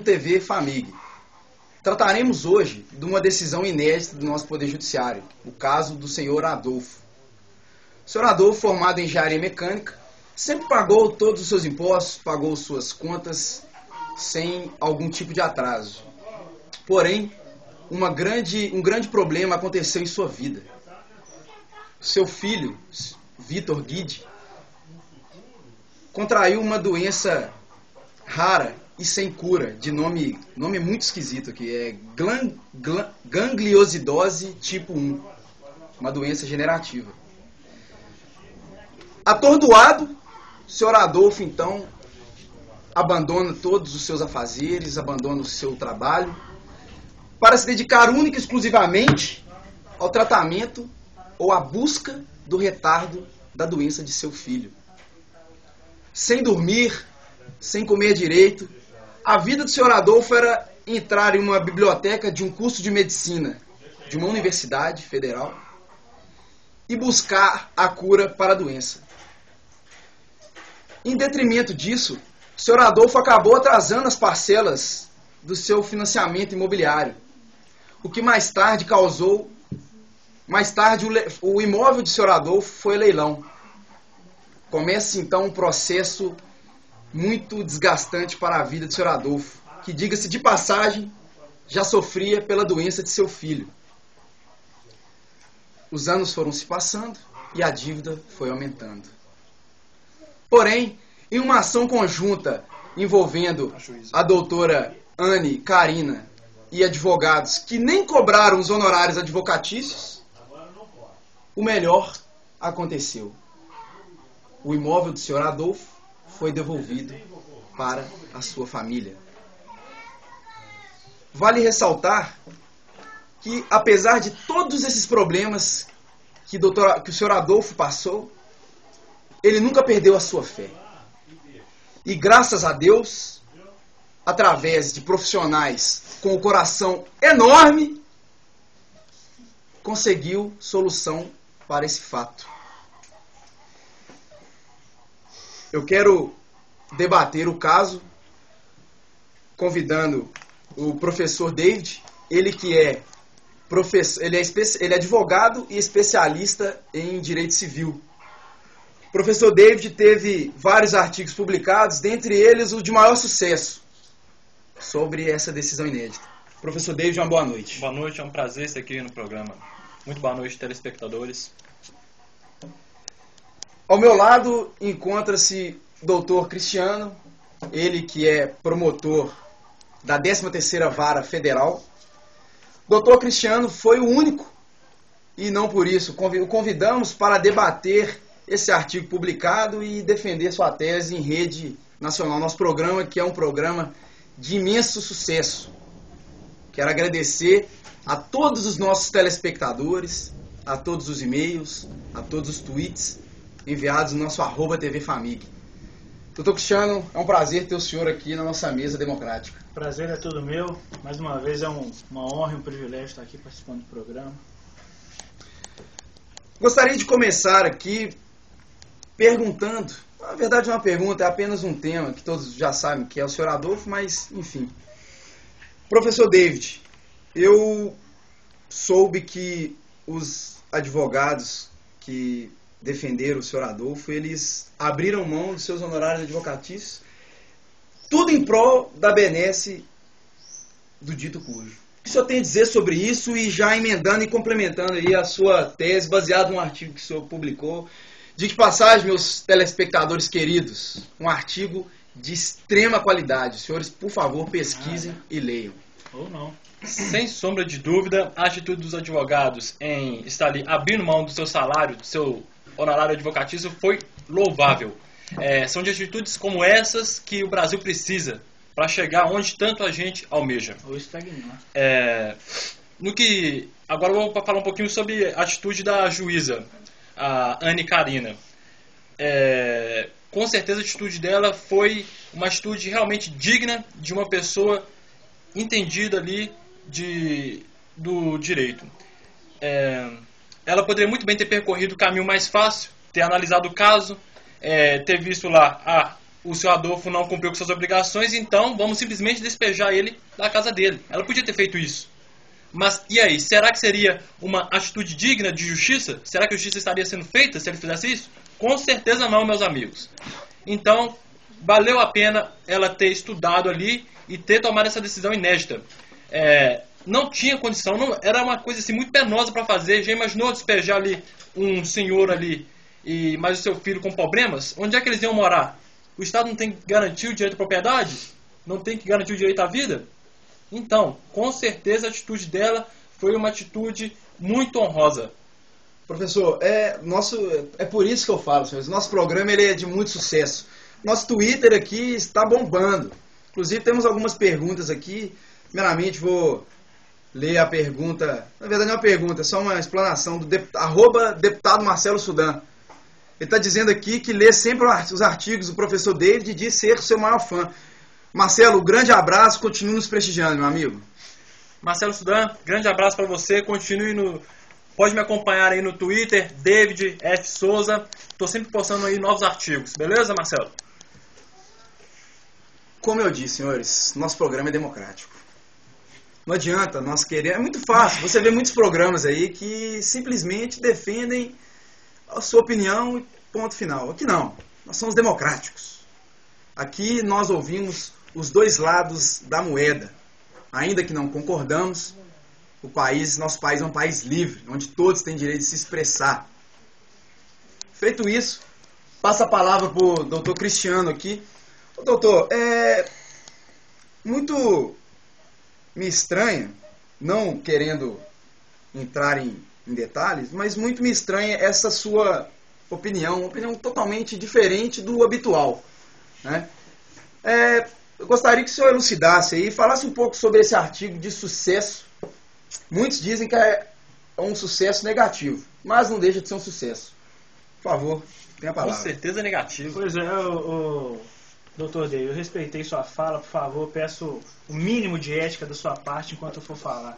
TV Famig. Trataremos hoje de uma decisão inédita do nosso Poder Judiciário, o caso do senhor Adolfo. O senhor Adolfo, formado em engenharia mecânica, sempre pagou todos os seus impostos, pagou suas contas sem algum tipo de atraso. Porém, um grande problema aconteceu em sua vida. Seu filho, Vitor Guide, contraiu uma doença rara e sem cura, de nome muito esquisito aqui, é gangliosidose tipo 1, uma doença generativa. Atordoado, o senhor Adolfo, então, abandona todos os seus afazeres, abandona o seu trabalho, para se dedicar única e exclusivamente ao tratamento ou à busca do retardo da doença de seu filho. Sem dormir, sem comer direito, a vida do senhor Adolfo era entrar em uma biblioteca de um curso de medicina de uma universidade federal e buscar a cura para a doença. Em detrimento disso, o senhor Adolfo acabou atrasando as parcelas do seu financiamento imobiliário, o que mais tarde o imóvel do senhor Adolfo foi leilão. Começa então um processo muito desgastante para a vida do senhor Adolfo, que, diga-se de passagem, já sofria pela doença de seu filho. Os anos foram se passando e a dívida foi aumentando. Porém, em uma ação conjunta envolvendo a doutora Anne Carina e advogados que nem cobraram os honorários advocatícios, o melhor aconteceu. O imóvel do senhor Adolfo foi devolvido para a sua família. Vale ressaltar que, apesar de todos esses problemas que o senhor Adolfo passou, ele nunca perdeu a sua fé. E graças a Deus, através de profissionais com o coração enorme, conseguiu solução para esse fato. Eu quero debater o caso convidando o professor David, ele que é ele é advogado e especialista em direito civil. O professor David teve vários artigos publicados, dentre eles o de maior sucesso, sobre essa decisão inédita. Professor David, uma boa noite. Boa noite, é um prazer estar aqui no programa. Muito boa noite, telespectadores. Ao meu lado encontra-se o doutor Cristiano, ele que é promotor da 13ª Vara Federal. O doutor Cristiano foi o único, e não por isso, o convidamos para debater esse artigo publicado e defender sua tese em rede nacional. Nosso programa, que é um programa de imenso sucesso. Quero agradecer a todos os nossos telespectadores, a todos os e-mails, a todos os tweets enviados no nosso @tvfamig. Doutor Cristiano, é um prazer ter o senhor aqui na nossa mesa democrática. Prazer é todo meu. Mais uma vez é uma honra e um privilégio estar aqui participando do programa. Gostaria de começar aqui perguntando, na verdade não é uma pergunta, é apenas um tema que todos já sabem que é o senhor Adolfo, mas enfim. Professor David, eu soube que os advogados que defenderam o senhor Adolfo, eles abriram mão dos seus honorários advocatícios, tudo em prol da benesse do dito cujo. O que o senhor tem a dizer sobre isso e já emendando e complementando aí a sua tese baseada num artigo que o senhor publicou? De passagem, meus telespectadores queridos, um artigo de extrema qualidade. Os senhores, por favor, pesquisem e leiam. Ou não. Sem sombra de dúvida, a atitude dos advogados em estar ali abrindo mão do seu salário, do seu honorário advocatício, foi louvável. São de atitudes como essas que o Brasil precisa para chegar onde tanto a gente almeja. Ou estagnar. Agora eu vou falar um pouquinho sobre a atitude da juíza, a Anne Carina. Com certeza a atitude dela foi uma atitude realmente digna de uma pessoa entendida ali do direito. Ela poderia muito bem ter percorrido o caminho mais fácil, ter analisado o caso, ter visto lá o seu Adolfo não cumpriu com suas obrigações, então vamos simplesmente despejar ele da casa dele. Ela podia ter feito isso. Mas e aí, será que seria uma atitude digna de justiça? Será que a justiça estaria sendo feita se ele fizesse isso? Com certeza não, meus amigos. Então, valeu a pena ela ter estudado ali e ter tomado essa decisão inédita. Não tinha condição, não, era uma coisa assim, muito penosa para fazer. Já imaginou despejar ali um senhor ali e mais o seu filho com problemas? Onde é que eles iam morar? O Estado não tem que garantir o direito à propriedade? Não tem que garantir o direito à vida? Então, com certeza a atitude dela foi uma atitude muito honrosa. Professor, é por isso que eu falo, senhores. Nosso programa ele é de muito sucesso. Nosso Twitter aqui está bombando. Inclusive temos algumas perguntas aqui. Primeiramente vou ler a pergunta. Na verdade não é uma pergunta, é só uma explanação do @deputado Marcelo Sudan. Ele está dizendo aqui que lê sempre os artigos do professor David e diz ser seu maior fã. Marcelo, um grande abraço, continue nos prestigiando, meu amigo. Marcelo Sudan, grande abraço para você, pode me acompanhar aí no Twitter, David F. Souza, estou sempre postando aí novos artigos, beleza, Marcelo? Como eu disse, senhores, nosso programa é democrático. Não adianta nós querer, é muito fácil, você vê muitos programas aí que simplesmente defendem a sua opinião e ponto final. Aqui não, nós somos democráticos. Aqui nós ouvimos os dois lados da moeda. Ainda que não concordamos, nosso país é um país livre, onde todos têm direito de se expressar. Feito isso, passa a palavra para o doutor Cristiano aqui. Doutor, muito me estranha, não querendo entrar em detalhes, mas muito me estranha essa sua opinião, uma opinião totalmente diferente do habitual, né? Eu gostaria que o senhor elucidasse aí, falasse um pouco sobre esse artigo de sucesso. Muitos dizem que é um sucesso negativo, mas não deixa de ser um sucesso. Por favor, tenha a palavra. Com certeza negativo. Pois é, doutor David, eu respeitei sua fala, por favor, peço o mínimo de ética da sua parte enquanto eu for falar.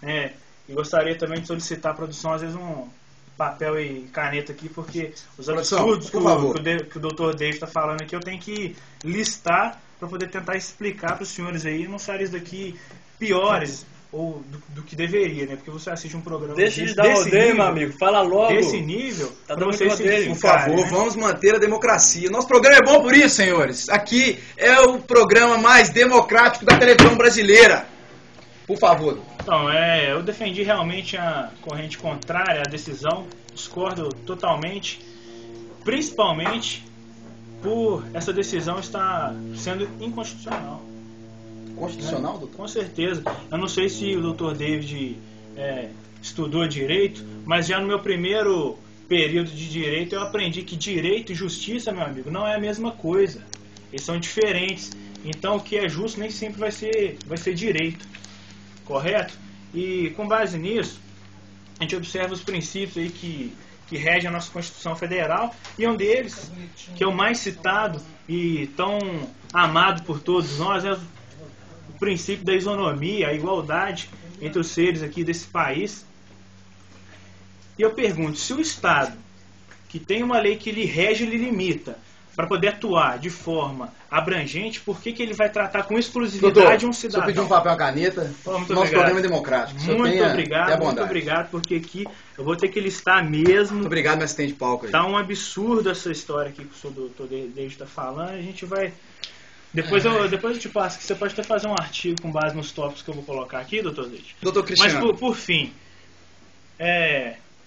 E gostaria também de solicitar à produção, às vezes, um papel e caneta aqui, porque os absurdos que o doutor David está falando aqui, eu tenho que listar para poder tentar explicar para os senhores aí, não sair isso daqui piores ou do que deveria, né? Porque você assiste um programa deixa de dar rodeio, meu amigo, fala logo. Desse nível, tá para dando vocês se rodeio. Por favor, né? Vamos manter a democracia. Nosso programa é bom por isso, senhores. Aqui é o programa mais democrático da televisão brasileira. Por favor. Então, eu defendi realmente a corrente contrária à decisão, discordo totalmente, principalmente por essa decisão estar sendo inconstitucional. Constitucional, doutor? Com certeza. Eu não sei se o doutor David estudou direito, mas já no meu primeiro período de direito eu aprendi que direito e justiça, meu amigo, não é a mesma coisa. Eles são diferentes. Então o que é justo nem sempre vai ser direito. Correto? E com base nisso, a gente observa os princípios aí que regem a nossa Constituição Federal, e um deles, que é o mais citado e tão amado por todos nós, é o princípio da isonomia, a igualdade entre os seres aqui desse país. E eu pergunto, se o Estado, que tem uma lei que lhe rege e lhe limita, para poder atuar de forma abrangente, por que ele vai tratar com exclusividade um cidadão? Só pedir um papel e caneta. Muito Nosso programa é democrático. Muito obrigado, porque aqui eu vou ter que listar mesmo. Muito obrigado, meu assistente de palco aí. Tá um absurdo essa história aqui que o doutor David está falando. A gente vai... Depois eu te passo, que você pode até fazer um artigo com base nos tópicos que eu vou colocar aqui, doutor David. Doutor Cristiano. Mas por fim...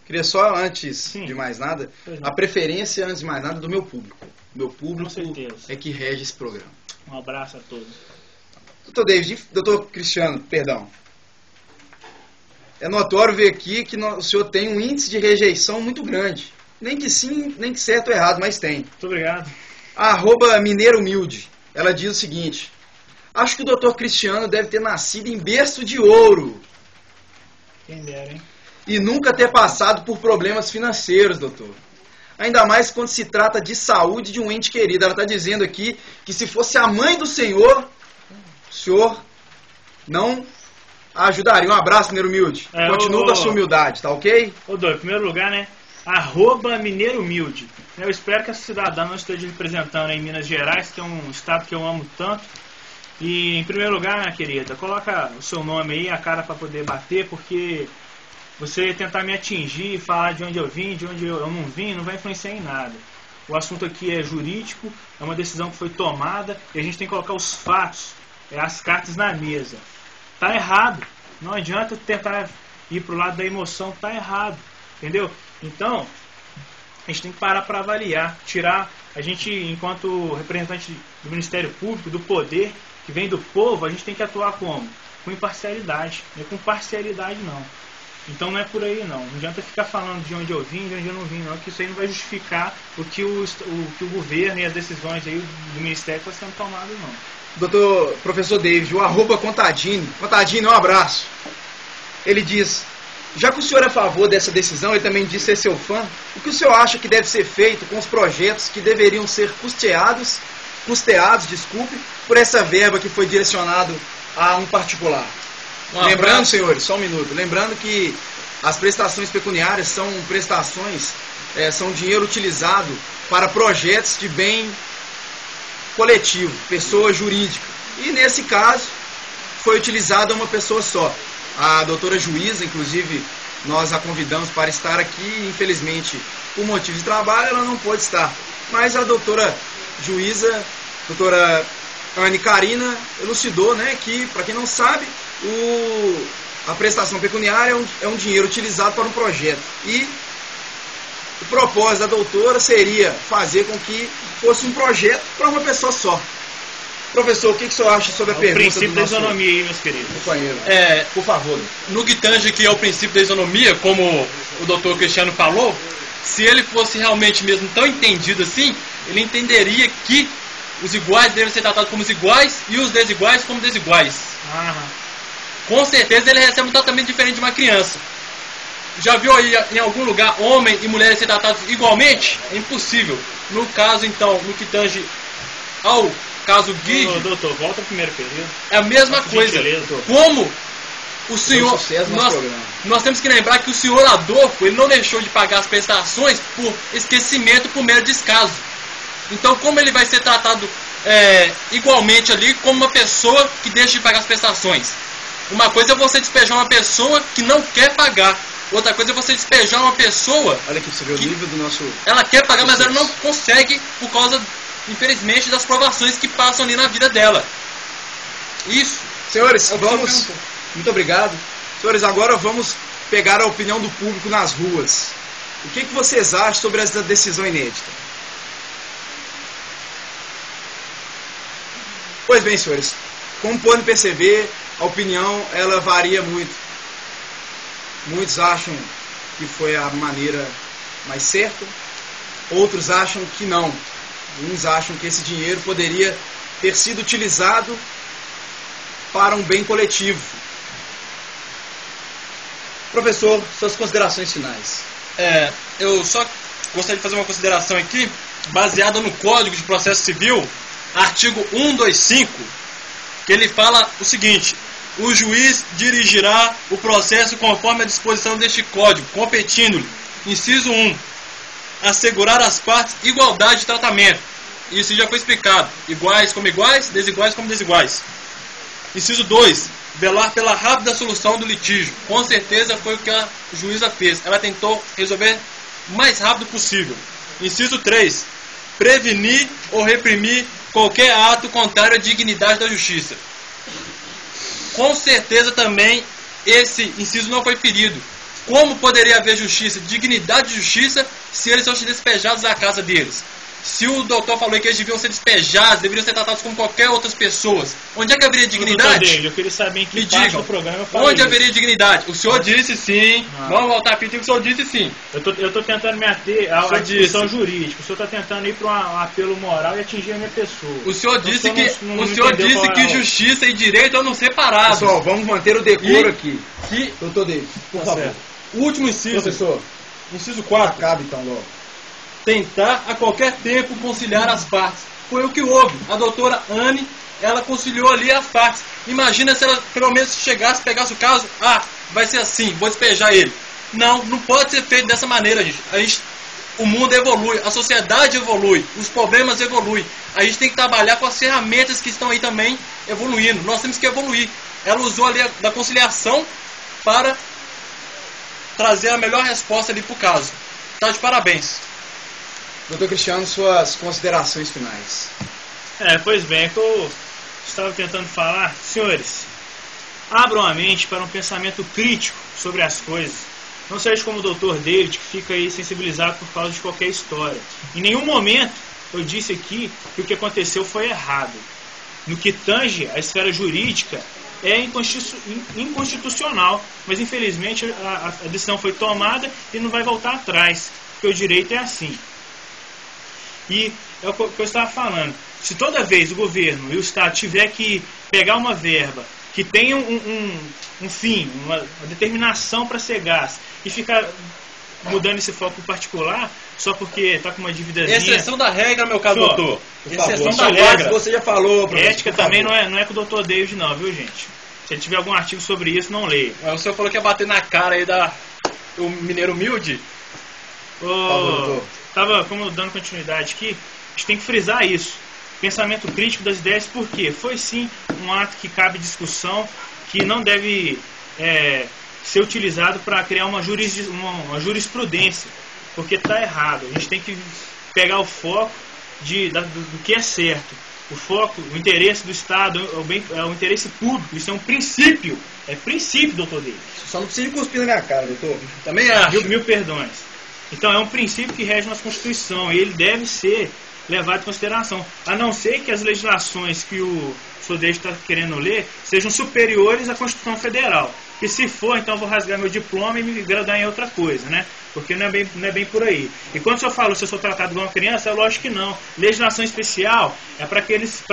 Queria só, antes de mais nada, a preferência, antes de mais nada, do meu público. Meu público é que rege esse programa. Um abraço a todos. Doutor Cristiano, perdão. É notório ver aqui que o senhor tem um índice de rejeição muito grande. Nem que sim, nem que certo ou errado, mas tem. Muito obrigado. A @Mineiro Humilde, ela diz o seguinte: acho que o doutor Cristiano deve ter nascido em berço de ouro. Quem dera, hein? E nunca ter passado por problemas financeiros, doutor. Ainda mais quando se trata de saúde de um ente querido. Ela está dizendo aqui que se fosse a mãe do senhor, o senhor não a ajudaria. Um abraço, Mineiro Humilde. Continua com a sua humildade, tá ok? Ô, Dô, em primeiro lugar, né? @mineiromilde. Eu espero que essa cidadã não esteja representando em Minas Gerais, que é um estado que eu amo tanto. E, em primeiro lugar, minha querida, coloca o seu nome aí, a cara para poder bater, porque você tentar me atingir, falar de onde eu vim, de onde eu não vim, não vai influenciar em nada. O assunto aqui é jurídico, é uma decisão que foi tomada e a gente tem que colocar os fatos, as cartas na mesa. Tá errado. Não adianta tentar ir pro lado da emoção, tá errado. Entendeu? Então, a gente tem que parar para avaliar, tirar a gente, enquanto representante do Ministério Público, do poder que vem do povo, a gente tem que atuar como? Com imparcialidade. Não é com parcialidade, não. Então não é por aí, não. Não adianta ficar falando de onde eu vim, de onde eu não vim, não, que isso aí não vai justificar o que o governo e as decisões aí do Ministério estão sendo tomadas, não. Professor David, o @Contadini. Contadini, um abraço. Ele diz: já que o senhor é a favor dessa decisão, ele também disse ser seu fã, o que o senhor acha que deve ser feito com os projetos que deveriam ser custeados, por essa verba que foi direcionado a um particular? Lembrando, senhores, só um minuto, lembrando que as prestações pecuniárias são prestações, são dinheiro utilizado para projetos de bem coletivo, pessoa jurídica. E nesse caso, foi utilizada uma pessoa só. A doutora juíza, inclusive, nós a convidamos para estar aqui, infelizmente, por motivo de trabalho, ela não pôde estar. Mas a doutora juíza, doutora Anne Carina, elucidou, né, que, para quem não sabe, a prestação pecuniária é um dinheiro utilizado para um projeto. E o propósito da doutora seria fazer com que fosse um projeto para uma pessoa só. Professor, o que o senhor acha sobre a pergunta do nosso... O princípio da isonomia aí, meus queridos. Companheiro, por favor. No que tange aqui ao princípio da isonomia, como o doutor Cristiano falou, se ele fosse realmente mesmo tão entendido assim, ele entenderia que os iguais devem ser tratados como os iguais e os desiguais como desiguais. Com certeza ele recebe um tratamento diferente de uma criança. Já viu aí em algum lugar homem e mulheres ser tratados igualmente? É impossível. No caso, então, no que tange ao caso Guide... Doutor, volta ao primeiro período. É a mesma coisa. Como o senhor... Nós temos que lembrar que o senhor Adolfo, ele não deixou de pagar as prestações por esquecimento, por mero descaso. Então, como ele vai ser tratado igualmente ali como uma pessoa que deixa de pagar as prestações? Uma coisa é você despejar uma pessoa que não quer pagar. Outra coisa é você despejar uma pessoa... Olha aqui, você vê o nível do nosso... Ela quer pagar, mas ela não consegue por causa, infelizmente, das provações que passam ali na vida dela. Isso. Senhores, vamos... Muito obrigado. Senhores, agora vamos pegar a opinião do público nas ruas. O que vocês acham sobre essa decisão inédita? Pois bem, senhores, como podem perceber, a opinião ela varia muito. Muitos acham que foi a maneira mais certa, outros acham que não. Uns acham que esse dinheiro poderia ter sido utilizado para um bem coletivo. Professor, suas considerações finais. Eu só gostaria de fazer uma consideração aqui, baseada no Código de Processo Civil, artigo 125, que ele fala o seguinte: o juiz dirigirá o processo conforme a disposição deste código, competindo-lhe, inciso 1, assegurar às partes igualdade de tratamento. Isso já foi explicado. Iguais como iguais, desiguais como desiguais. Inciso 2, velar pela rápida solução do litígio. Com certeza foi o que a juíza fez. Ela tentou resolver o mais rápido possível. Inciso 3, prevenir ou reprimir qualquer ato contrário à dignidade da justiça. Com certeza também esse inciso não foi ferido. Como poderia haver justiça, dignidade de justiça, se eles fossem despejados da casa deles? Se o doutor falou que eles deviam ser despejados, deveriam ser tratados como qualquer outras pessoas, onde é que haveria dignidade? David, eu queria saber em que parte do programa eu falei onde isso. haveria dignidade? O senhor disse sim. Vamos voltar a pedir que o senhor disse sim. Eu tô tentando me ater à discussão jurídica. O senhor está tentando ir para um apelo moral e atingir a minha pessoa. O senhor disse que justiça e direito andam separados. Pessoal, vamos manter o decoro aqui. Doutor David, por favor. Certo. O último inciso. Professor, inciso 4. acabe então logo. Tentar a qualquer tempo conciliar as partes. Foi o que houve. A doutora Anne, ela conciliou ali as partes. Imagina se ela pelo menos chegasse, pegasse o caso, vai ser assim, vou despejar ele. Não pode ser feito dessa maneira, gente. O mundo evolui, a sociedade evolui, os problemas evoluem. A gente tem que trabalhar com as ferramentas que estão aí também evoluindo. Nós temos que evoluir. Ela usou ali da conciliação para trazer a melhor resposta ali para o caso. Tá de parabéns. Doutor Cristiano, suas considerações finais. Pois bem, é que eu estava tentando falar. Senhores, abram a mente para um pensamento crítico sobre as coisas. Não seja como o Dr. David, que fica aí sensibilizado por causa de qualquer história. Em nenhum momento eu disse aqui que o que aconteceu foi errado. No que tange a esfera jurídica, é inconstitucional. Mas infelizmente a decisão foi tomada e não vai voltar atrás. Porque o direito é assim. E é o que eu estava falando. Se toda vez o governo e o Estado tiver que pegar uma verba que tenha um fim, uma determinação para ser gasto, e ficar mudando esse foco particular só porque está com uma dívidazinha... Exceção da regra, meu caro doutor. Exceção da favor, regra. Você já falou, professor. Ética também não é com o Dr. David não, viu, gente? Se ele tiver algum artigo sobre isso, não leia. O senhor falou que ia bater na cara aí do mineiro humilde? Como dando continuidade aqui, a gente tem que frisar isso. Pensamento crítico das ideias, por quê? Foi sim um ato que cabe discussão, que não deve ser utilizado para criar uma jurisprudência, porque está errado. A gente tem que pegar o foco do que é certo. O foco, o interesse do Estado é o interesse público. Isso é um princípio. É princípio, doutor David. Só não precisa cuspir na minha cara, doutor. Também acho. Mil perdões. Então é um princípio que rege nossa Constituição e ele deve ser levado em consideração. A não ser que as legislações que o senhor David está querendo ler sejam superiores à Constituição Federal. E se for, então eu vou rasgar meu diploma e me graduar em outra coisa, né? Porque não é bem por aí. E quando o senhor fala se eu sou tratado igual uma criança, é lógico que não. Legislação especial é para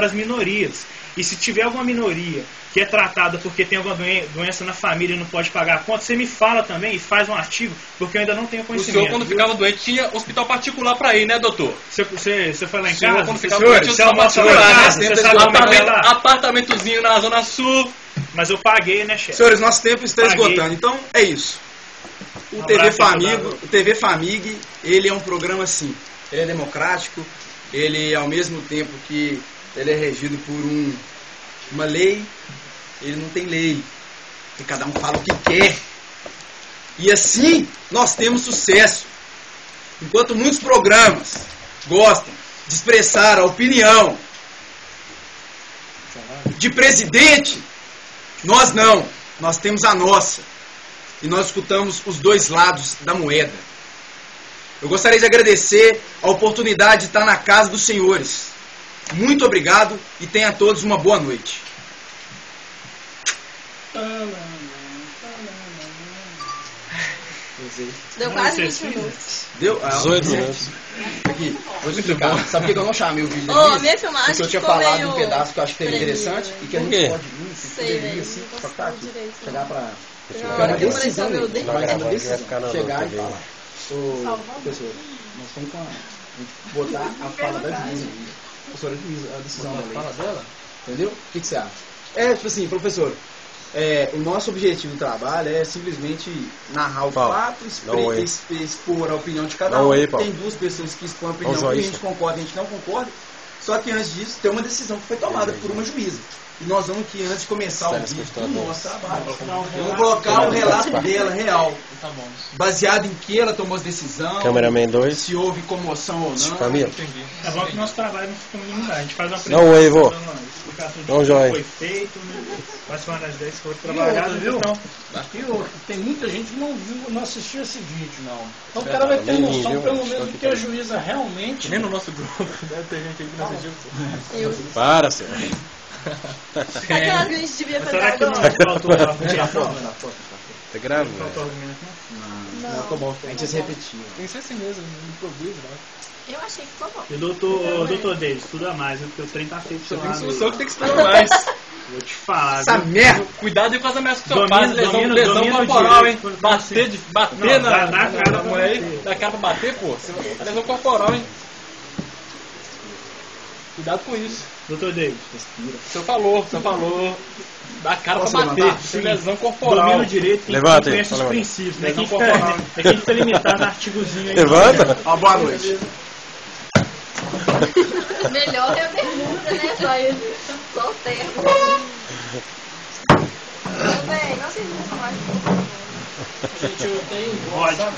as minorias. E se tiver alguma minoria que é tratada porque tem alguma doença na família e não pode pagar a conta, você me fala também e faz um artigo, porque eu ainda não tenho conhecimento. O senhor, quando ficava doente, tinha hospital particular para ir, né, doutor? Você foi lá em casa? Quando ficava doente, tinha hospital particular, né? Você sabe apartamentozinho na Zona Sul. Mas eu paguei, né, chefe? Senhores, nosso tempo está esgotando. Então, é isso. O TV Famig, ele é um programa assim. Ele é democrático. Ele, ao mesmo tempo que ele é regido por uma lei, ele não tem lei. E cada um fala o que quer. E assim, nós temos sucesso. Enquanto muitos programas gostam de expressar a opinião de presidente, nós não. Nós temos a nossa. E nós escutamos os dois lados da moeda. Eu gostaria de agradecer a oportunidade de estar na casa dos senhores. Muito obrigado e tenham todos uma boa noite. Deu quase 20 minutos. Deu? 18 minutos. Aqui, vou explicar. Sabe por que eu não chamei o vídeo Minha filmagem porque eu tinha ficou falado meio um pedaço que eu acho que seria interessante e que a Por gente quê? pode vir, se Sei, poderia velho, assim, não só ficar aqui, direito. chegar pra... Na É hora uma que eu decisão, aparecer o meu né? dedo. Vai ser uma Vai decisão. ficar na Chegar e TV. falar. Professor, nós estamos com botar a fala da juíza. Professora, a decisão da lei. Fala dela? Entendeu? O que você acha? Tipo assim, professor, o nosso objetivo do trabalho é simplesmente narrar o Fala. fato, Não é. expor a opinião de cada Não um. é, Paulo. Tem duas pessoas que expõem a opinião, Não, que a Joyce. gente concorda e a gente não concorda. Só que antes disso, tem uma decisão que foi tomada por uma juíza. E nós vamos aqui, antes de começar o vídeo do nosso trabalho, vamos colocar o relato dela real. Tá bom. Baseado em que ela tomou as decisões, Cameraman 2. se houve comoção ou não. Camila. Entendi. É bom que o nosso trabalho não fica muito mudado. A gente faz uma Não, ei, vô. explicação de Não, como joia. foi feito, faz uma das 10 que foi outra, trabalhado, viu? então... E outra, tem muita gente que não assistiu esse vídeo, não. Então o cara vai ter noção, viu? pelo menos, do que a juíza realmente... Nem no nosso grupo deve ter gente aí que não assistiu. Eu. Para, senhor. Aquelas que a gente devia fazer Será que não agora. faltou Tirar argumento? foto. Tá gravando. Faltou argumento, não? Não, ficou bom. A gente ia se repetir. Tem que ser assim mesmo, no improviso, né? Eu achei que ficou bom. E o doutor Davis, estuda mais, viu? Porque o trem tá feito pro seu lado. O senhor que tem que esperar mais. Vou te falar, Essa viu? merda! Cuidado aí com as ameaças que o senhor Domina- faz, lesão domina o corporal, hein? direito. Bater Não, na dá cara pra mulher aí, bater. dá cara pra bater, pô. Lesão corporal, hein? Cuidado com isso. Doutor Davis, O senhor falou. dá cara Posso pra bater. levantar? Tem lesão corporal. Domínio direito tem Levanta que aí, conhecer os levanta. princípios. Não é Lesão quem corporal. fica limitado no artigozinho aí. Levanta. Ó, boa noite. Melhor é a bermuda, né? Só o terno. Também, não sei se falar. Gente, eu tenho Pode. sabe?